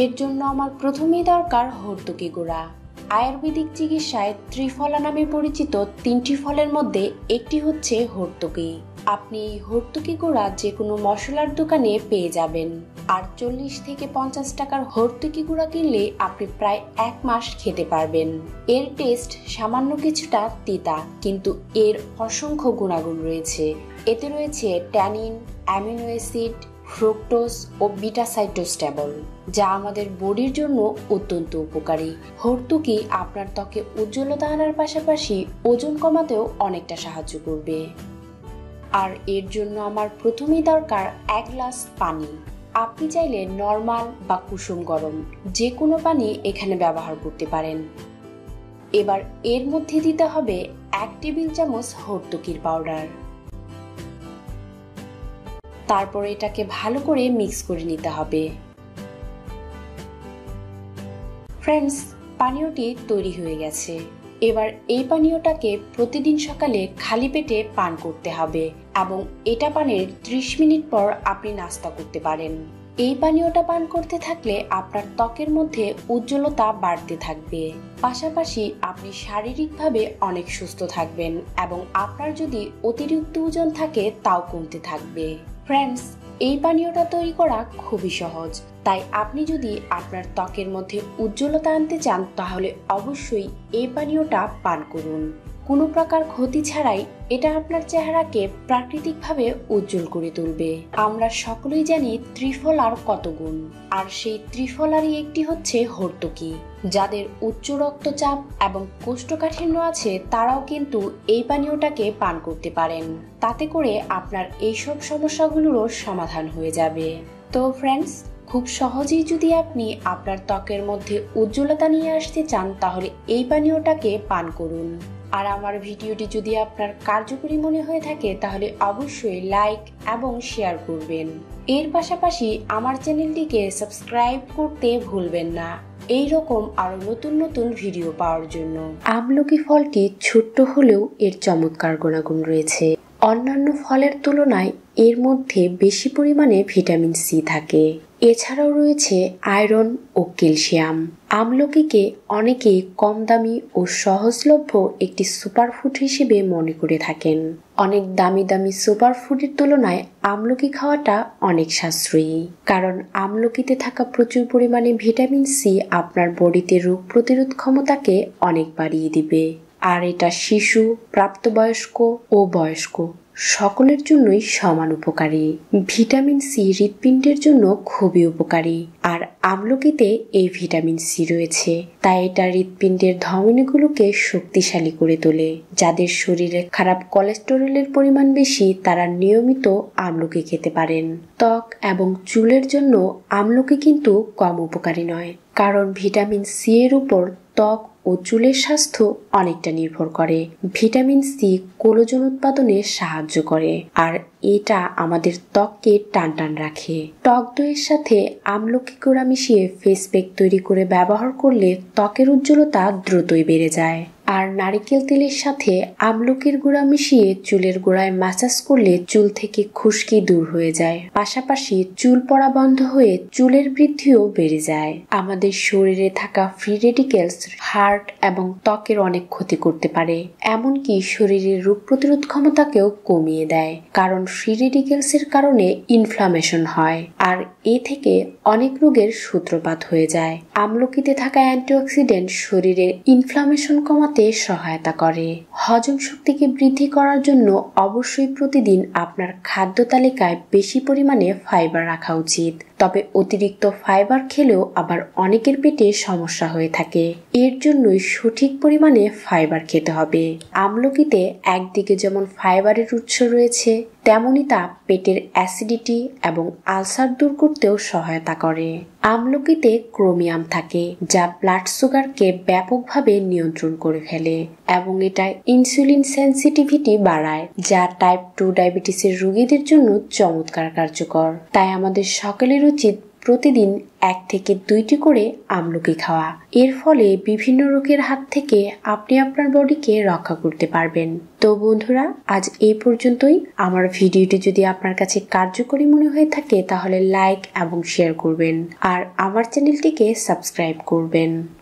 এর জন্য আমার প্রথমেই দরকার হর্তুকি গুঁড়া। আয়ুর্বেদিক চিকিৎসায় ত্রিফলা নামে পরিচিত 3টি ফলের মধ্যে একটি হচ্ছে হর্তুকি। আপনি এই হর্তুকি গুঁড়া যে কোনো মশলার দোকানে পেয়ে যাবেন। আর 40 থেকে 50 টাকার হর্তুকি গুঁড়া কিনলে আপনি প্রায় 1 মাস খেতে পারবেন। এর টেস্ট সামান্য কিছুটা তিতা, কিন্তু এর অসংখ্য গুণাগুণ রয়েছে। এতে রয়েছে ট্যানিন, অ্যামিনো অ্যাসিড, ফ্রুক্টোজ ও বিটা সাইটোস্টেবল, যা আমাদের বডির জন্য অত্যন্ত উপকারী। হর্তুকি আপনার ত্বকে উজ্জ্বলতা আনার পাশাপাশি ওজন কমাতেও অনেকটা সাহায্য করবে। আর এর জন্য আমার প্রথমেই দরকার 1 গ্লাস পানি। আপনি চাইলে নরমাল বা কুসুম গরম যে কোনো পানি এখানে ব্যবহার করতে পারেন। এবার এর মধ্যে দিতে হবে 1 টেবিল চামচ হর্তুকির পাউডার। তারপর এটাকে ভালো করে মিক্স করে নিতে হবে। ফ্রেন্ডস, পানীয়টি তৈরি হয়ে গেছে। এবার এই পানীয়টাকে প্রতিদিন সকালে খালি পেটে পান করতে হবে এবং এটা পানের 30 মিনিট পর আপনি নাস্তা করতে পারেন। এই পানীয়টা পান করতে থাকলে আপনার ত্বকের মধ্যে উজ্জ্বলতা বাড়তে থাকবে, পাশাপাশি আপনি শারীরিকভাবে অনেক সুস্থ থাকবেন এবং আপনার যদি অতিরিক্ত ওজন থাকে তাও কমতে থাকবে। ফ্রেন্ডস, এই পানীয়টা তৈরি করা খুবই সহজ, তাই আপনি যদি আপনার ত্বকের মধ্যে উজ্জ্বলতা আনতে চান তাহলে অবশ্যই এই পানীয়টা পান করুন। কোনো প্রকার ক্ষতি ছাড়াই এটা আপনার চেহারাকে প্রাকৃতিকভাবে উজ্জ্বল করে তুলবে। আমরা সকলেই জানি ত্রিফলার কত গুণ, আর সেই ত্রিফলারই একটি হচ্ছে হর্তুকি। যাদের উচ্চ রক্তচাপ এবং কোষ্ঠকাঠিন্য আছে তারাও কিন্তু এই পানীয়টাকে পান করতে পারেন। তাতে করে আপনার এইসব সমস্যাগুলোরও সমাধান হয়ে যাবে। তো ফ্রেন্ডস, খুব সহজেই যদি আপনি আপনার ত্বকের মধ্যে উজ্জ্বলতা নিয়ে আসতে চান তাহলে এই পানীয়টাকে পান করুন। আর আমার ভিডিওটি যদি আপনার কার্যকরী মনে হয়ে থাকে তাহলে অবশ্যই লাইক এবং শেয়ার করবেন। এর পাশাপাশি আমার চ্যানেলটিকে সাবস্ক্রাইব করতে ভুলবেন না এই রকম আরো নতুন নতুন ভিডিও পাওয়ার জন্য। আমলকি ফলটি ছোট্ট হলেও এর চমৎকার গুণাগুণ রয়েছে। অন্যান্য ফলের তুলনায় এর মধ্যে বেশি পরিমাণে ভিটামিন সি থাকে। এছাড়াও রয়েছে আয়রন ও ক্যালসিয়াম। আমলকিকে অনেকেই কম দামি ও সহজলভ্য একটি সুপারফুড হিসেবে মনে করে থাকেন। অনেক দামি দামি সুপারফুডের তুলনায় আমলকি খাওয়াটা অনেক সাশ্রয়ী, কারণ আমলকিতে থাকা প্রচুর পরিমাণে ভিটামিন সি আপনার বডিতে রোগ প্রতিরোধ ক্ষমতাকে অনেক বাড়িয়ে দিবে। আর এটা শিশু, প্রাপ্তবয়স্ক ও বয়স্ক সকলের জন্যই সমান উপকারী। ভিটামিন সি হৃৎপিণ্ডের জন্য খুবই উপকারী, আর আমলকিতে এই ভিটামিন সি রয়েছে, তাই এটা হৃৎপিণ্ডের ধমনীগুলোকে শক্তিশালী করে তোলে। যাদের শরীরে খারাপ কোলেস্টেরলের পরিমাণ বেশি তারা নিয়মিত আমলকি খেতে পারেন। ত্বক এবং চুলের জন্য আমলকি কিন্তু কম উপকারী নয়, কারণ ভিটামিন সি এর উপর ত্বক ও চুলের স্বাস্থ্য অনেকটা নির্ভর করে। ভিটামিন সি কোলাজেন উৎপাদনে সাহায্য করে, আর এটা আমাদের ত্বককে টানটান রাখে। টক দইয়ের সাথে আমলকি গুঁড়া মিশিয়ে ফেস প্যাক তৈরি করে ব্যবহার করলে ত্বকের উজ্জ্বলতা দ্রুতই বেড়ে যায়। আর নারিকেল তেলের সাথে আমলকির গুঁড়া মিশিয়ে চুলের গোড়ায় ম্যাসাজ করলে চুল থেকে খুশকি দূর হয়ে যায়, পাশাপাশি চুল পড়া বন্ধ হয়ে চুলের বৃদ্ধিও বেড়ে যায়। আমাদের শরীরে থাকা ফ্রি রেডিক্যালস হার্ট এবং ত্বকের অনেক ক্ষতি করতে পারে, এমনকি শরীরের রোগ প্রতিরোধ ক্ষমতাকেও কমিয়ে দেয়, কারণ ফ্রি রেডিক্যালস এর কারণে ইনফ্লামেশন হয়, আর এ থেকে অনেক রোগের সূত্রপাত হয়ে যায়। আমলকিতে থাকা অ্যান্টিঅক্সিডেন্ট শরীরের ইনফ্লামেশন কমাতে সহায়তা করে। হজম শক্তিকে বৃদ্ধি করার জন্য অবশ্যই প্রতিদিন আপনার খাদ্য তালিকায় বেশি পরিমাণে ফাইবার রাখা উচিত। তবে অতিরিক্ত ফাইবার খেলেও আবার অনেকের পেটে সমস্যা হয়ে থাকে, এর জন্যই সঠিক পরিমাণে ফাইবার খেতে হবে। আমলকিতে একদিকে যেমন ফাইবারের উৎস রয়েছে, তেমনি তা পেটের অ্যাসিডিটি এবং আলসার দূর করতেও সহায়তা করে। আমলকিতে ক্রোমিয়াম থাকে, যা ব্লাড সুগারকে ব্যাপকভাবে নিয়ন্ত্রণ করে ফেলে এবং এটা ইনসুলিন সেনসিটিভিটি বাড়ায়, যা টাইপ 2 ডায়াবেটিসের রোগীদের জন্য চমৎকার কার্যকর। তাই আমাদের সকলের উচিত প্রতিদিন 1 থেকে 2টি করে আমলকি খাওয়া। এর ফলে বিভিন্ন রোগের হাত থেকে আপনি আপনার বডিকে রক্ষা করতে পারবেন। তো বন্ধুরা, আজ এই পর্যন্তই। আমার ভিডিওটি যদি আপনার কাছে কার্যকরী মনে হয়ে থাকে তাহলে লাইক এবং শেয়ার করবেন আর আমার চ্যানেলটিকে সাবস্ক্রাইব করবেন।